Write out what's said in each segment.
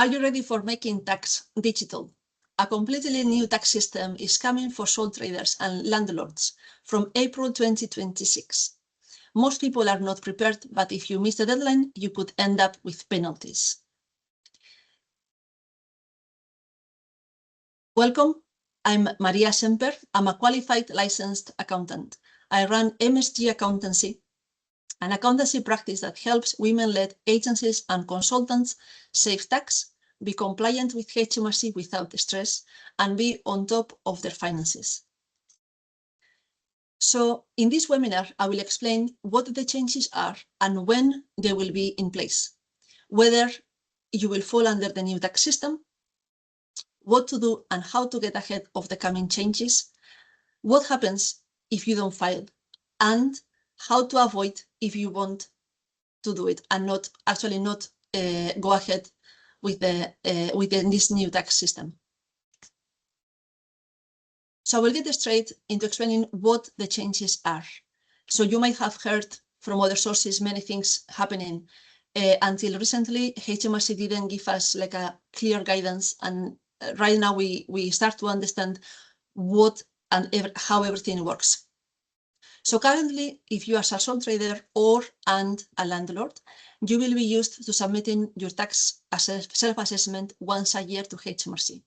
Are you ready for Making Tax Digital? A completely new tax system is coming for sole traders and landlords from April 2026. Most people are not prepared, but if you miss the deadline, you could end up with penalties. Welcome. I'm Maria Semper. I'm a qualified licensed accountant. I run MSG Accountancy, an accountancy practice that helps women-led agencies and consultants save tax, be compliant with HMRC without stress, and be on top of their finances. So in this webinar, I will explain what the changes are and when they will be in place, whether you will fall under the new tax system, what to do and how to get ahead of the coming changes, what happens if you don't file, and how to avoid if you want to do it and not go ahead with this new tax system. So I will get straight into explaining what the changes are. So you might have heard from other sources many things happening. Until recently, HMRC didn't give us like a clear guidance, and right now we start to understand what and how everything works. So currently, if you are a sole trader or a landlord, you will be used to submitting your tax self-assessment once a year to HMRC.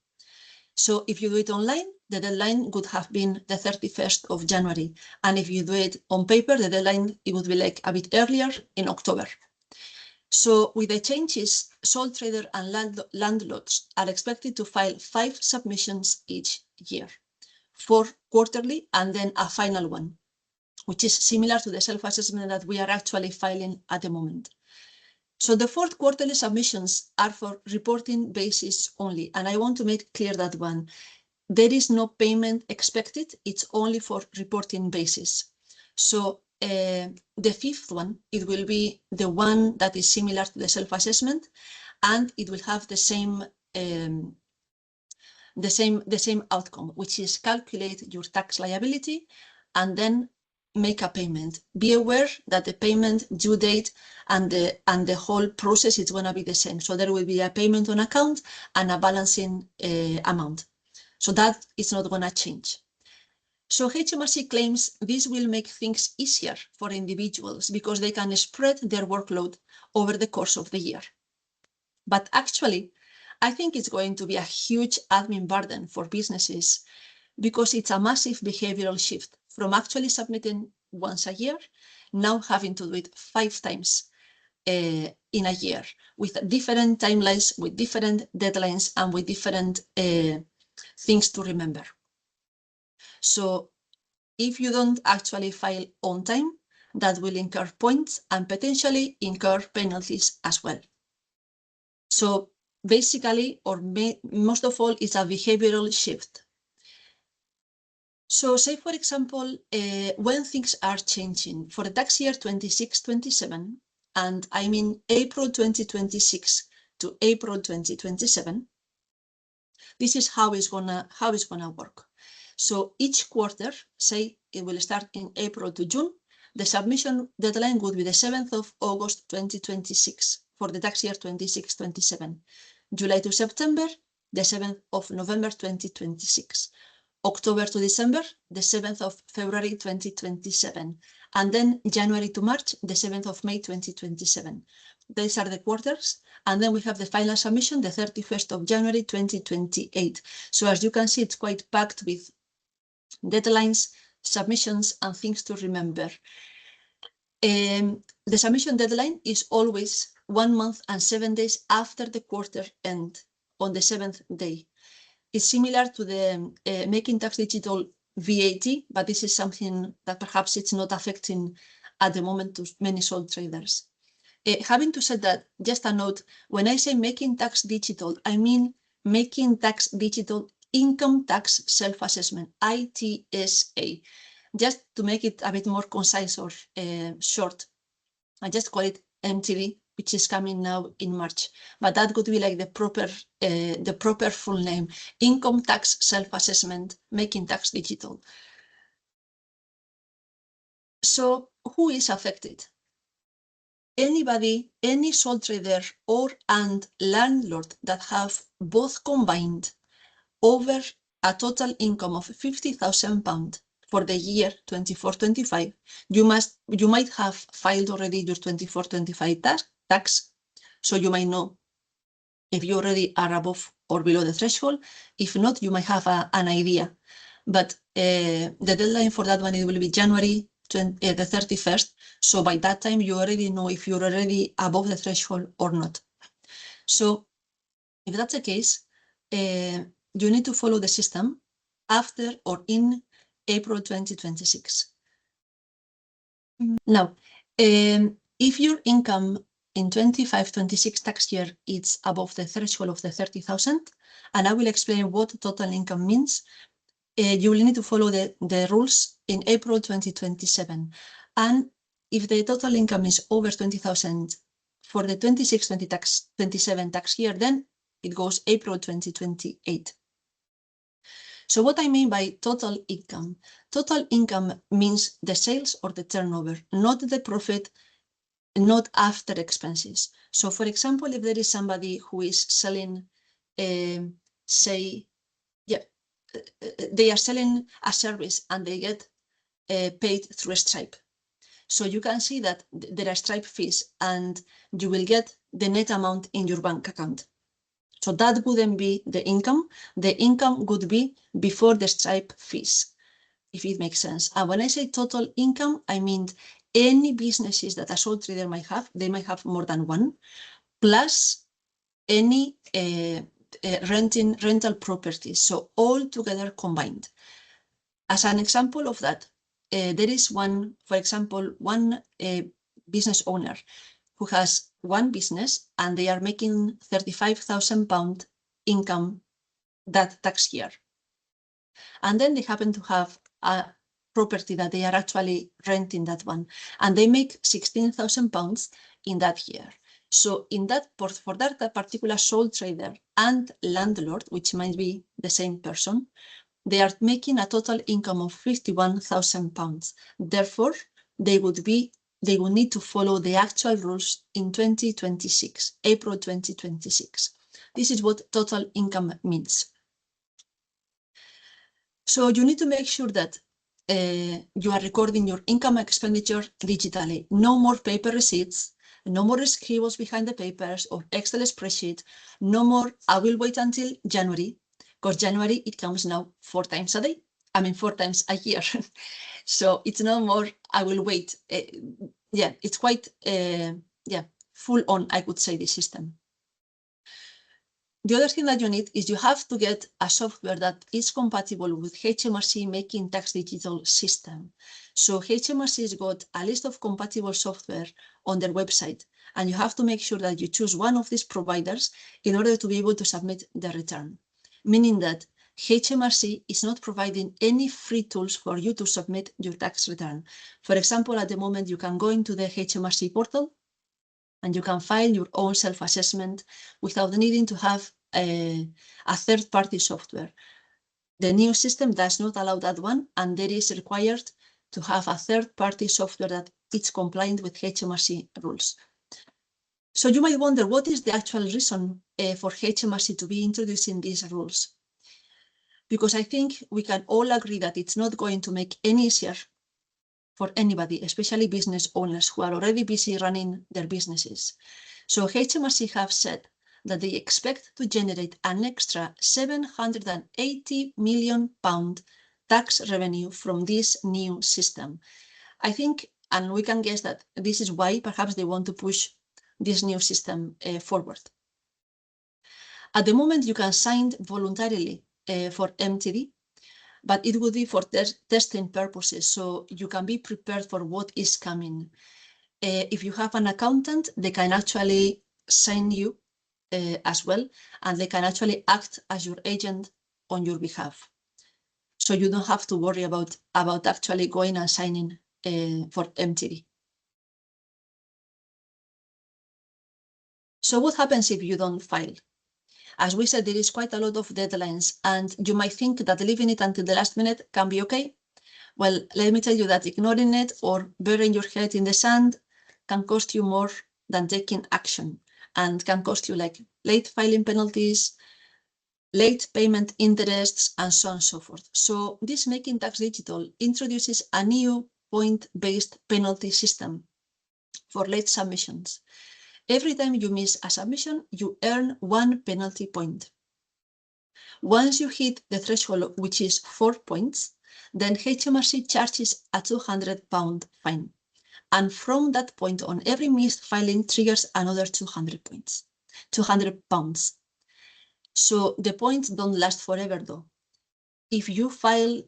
So if you do it online, the deadline would have been the 31st of January. And if you do it on paper, the deadline, it would be like a bit earlier in October. So with the changes, sole trader and landlords are expected to file 5 submissions each year, 4 quarterly, and then a final one, which is similar to the self-assessment that we are actually filing at the moment. So the 4th quarterly submissions are for reporting basis only. And I want to make clear that one. There is no payment expected. It's only for reporting basis. So the 5th one, it will be the one that is similar to the self-assessment, and it will have the same outcome, which is calculate your tax liability and then make a payment. Be aware that the payment due date and the whole process is going to be the same. So there will be a payment on account and a balancing amount. So that is not going to change. So HMRC claims this will make things easier for individuals because they can spread their workload over the course of the year. But actually, I think it's going to be a huge admin burden for businesses because it's a massive behavioral shift from actually submitting once a year, now having to do it 5 times in a year with different timelines, with different deadlines, and with different things to remember. So if you don't actually file on time, that will incur points and potentially incur penalties as well. So basically, or most of all, it's a behavioral shift. So say, for example, when things are changing for the tax year 26-27, and I mean April 2026 to April 2027, this is how it's gonna work. So each quarter, say it will start in April to June, the submission deadline would be the 7th of August 2026 for the tax year 26-27. July to September, the 7th of November 2026. October to December, the 7th of February 2027. And then January to March, the 7th of May 2027. These are the quarters. And then we have the final submission, the 31st of January 2028. So as you can see, it's quite packed with deadlines, submissions, and things to remember. The submission deadline is always 1 month and 7 days after the quarter end, on the 7th day. It's similar to the Making Tax Digital VAT, but this is something that perhaps it's not affecting at the moment to many sole traders. Having to say that, just a note, when I say Making Tax Digital, I mean Making Tax Digital Income Tax Self-Assessment, ITSA. Just to make it a bit more concise or short, I just call it MTD, which is coming now in March, but that would be like the proper full name: Income Tax Self-Assessment, Making Tax Digital. So who is affected? anybody, any sole trader and landlord that have both combined over a total income of £50,000 for the year 24-25, you might have filed already your 24-25 tax, so you might know if you already are above or below the threshold. If not, you might have an idea. But the deadline for that one, it will be January the 31st. So by that time, you already know if you're already above the threshold or not. So if that's the case, you need to follow the system after or in April 2026. Now, if your income in 25-26 tax year is above the threshold of the 30,000, and I will explain what total income means, you will need to follow the rules in April 2027. And if the total income is over 20,000 for the 26-27 tax year, then it goes April 2028. So what I mean by total income? Total income means the sales or the turnover, not the profit, not after expenses. So for example, if there is somebody who is selling, say, they are selling a service and they get paid through Stripe. So you can see that there are Stripe fees and you will get the net amount in your bank account. So that wouldn't be the income. The income would be before the Stripe fees, if it makes sense. And when I say total income, I mean any businesses that a sole trader might have, they might have more than one, plus any rental properties. So all together combined. As an example of that, there is one, for example, one business owner who has one business and they are making £35,000 income that tax year. And then they happen to have a property that they are actually renting that one, and they make £16,000 in that year. So in that, for that particular sole trader and landlord, which might be the same person, they are making a total income of £51,000. Therefore, they will need to follow the actual rules in 2026, April 2026. This is what total income means. So you need to make sure that you are recording your income expenditure digitally. No more paper receipts, no more scribbles behind the papers or Excel spreadsheet, no more I will wait until January, because January it comes now 4 times a day. I mean 4 times a year. So it's no more I will wait. It's quite full on, I would say, the system. The other thing that you need is you have to get a software that is compatible with HMRC Making Tax Digital system. So HMRC has got a list of compatible software on their website, and you have to make sure that you choose one of these providers in order to be able to submit the return, meaning that HMRC is not providing any free tools for you to submit your tax return. For example, at the moment, you can go into the HMRC portal and you can file your own self-assessment without needing to have a third-party software. The new system does not allow that one, and there is required to have a third-party software that is compliant with HMRC rules. So you might wonder, what is the actual reason for HMRC to be introducing these rules? Because I think we can all agree that it's not going to make any easier for anybody, especially business owners who are already busy running their businesses. So HMRC have said that they expect to generate an extra £780 million tax revenue from this new system. I think, and we can guess that this is why perhaps they want to push this new system forward. At the moment, you can sign voluntarily for MTD, but it would be for testing purposes, so you can be prepared for what is coming. If you have an accountant, they can actually sign you as well, and they can actually act as your agent on your behalf. So you don't have to worry about actually going and signing for MTD. So what happens if you don't file? As we said, there is quite a lot of deadlines, and you might think that leaving it until the last minute can be okay. Well, let me tell you that ignoring it or burying your head in the sand can cost you more than taking action, and can cost you like late filing penalties, late payment interests, and so on and so forth. So this Making Tax Digital introduces a new point-based penalty system for late submissions. Every time you miss a submission, you earn 1 penalty point. Once you hit the threshold, which is 4 points, then HMRC charges a £200 fine. And from that point on, every missed filing triggers another 200 points, £200. So the points don't last forever though. If you file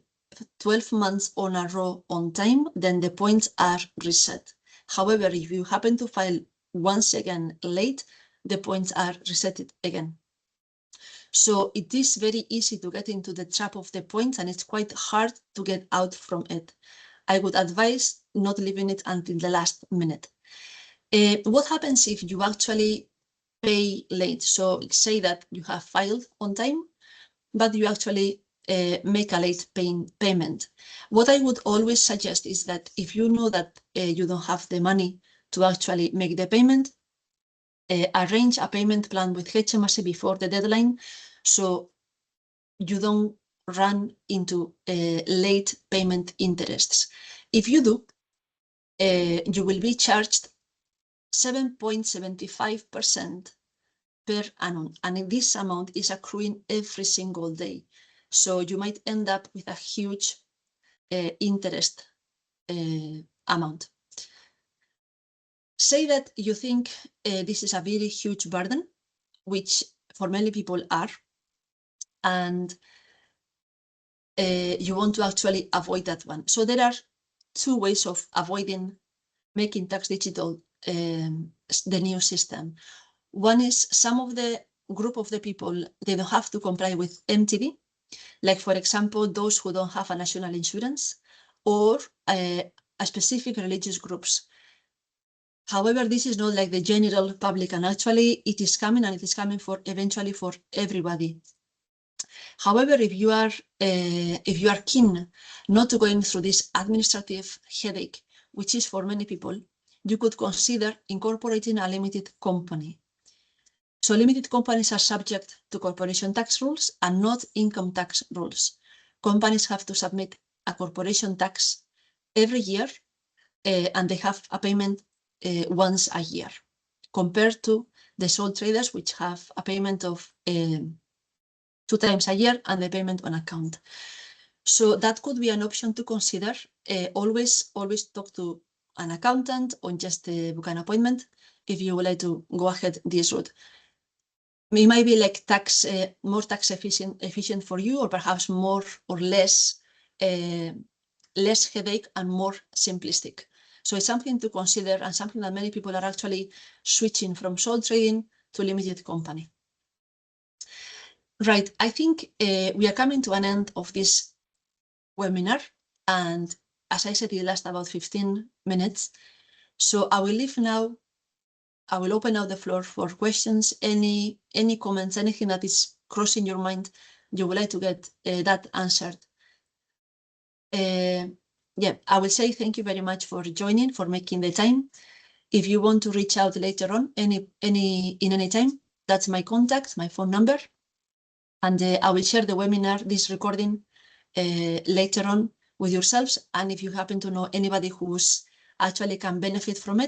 12 months on a row on time, then the points are reset. However, if you happen to file once again late, the points are reset again. So it is very easy to get into the trap of the points, and it's quite hard to get out from it. I would advise not leaving it until the last minute. What happens if you actually pay late? So say that you have filed on time, but you actually make a late payment. What I would always suggest is that if you know that you don't have the money to actually make the payment, arrange a payment plan with HMRC before the deadline, so you don't run into late payment interests. If you do, you will be charged 7.75% per annum, and this amount is accruing every single day. So you might end up with a huge interest amount. Say that you think this is a very huge burden, which for many people are, and you want to actually avoid that one. So there are two ways of avoiding Making Tax Digital, the new system. One is some of the group of the people, they don't have to comply with MTD, like for example, those who don't have a national insurance, or a specific religious groups. However, this is not like the general public, and actually it is coming, and it is coming for eventually for everybody. However, if you are keen not to going through this administrative headache, which is for many people, you could consider incorporating a limited company. So limited companies are subject to corporation tax rules and not income tax rules. Companies have to submit a corporation tax every year, and they have a payment once a year, compared to the sole traders, which have a payment of 2 times a year and the payment on account. So that could be an option to consider. Always talk to an accountant or just book an appointment if you would like to go ahead this route. It might be like more tax efficient for you, or perhaps more or less headache and more simplistic. So it's something to consider, and something that many people are actually switching from sole trading to limited company. Right, I think we are coming to an end of this webinar, and as I said, it lasts about 15 minutes. So I will leave now. I will open out the floor for questions, any comments, anything that is crossing your mind you would like to get that answered. Yeah, I will say thank you very much for joining, for making the time. If you want to reach out later on, in any time, that's my contact, my phone number, and I will share the webinar, this recording, later on with yourselves. And if you happen to know anybody who's actually can benefit from it,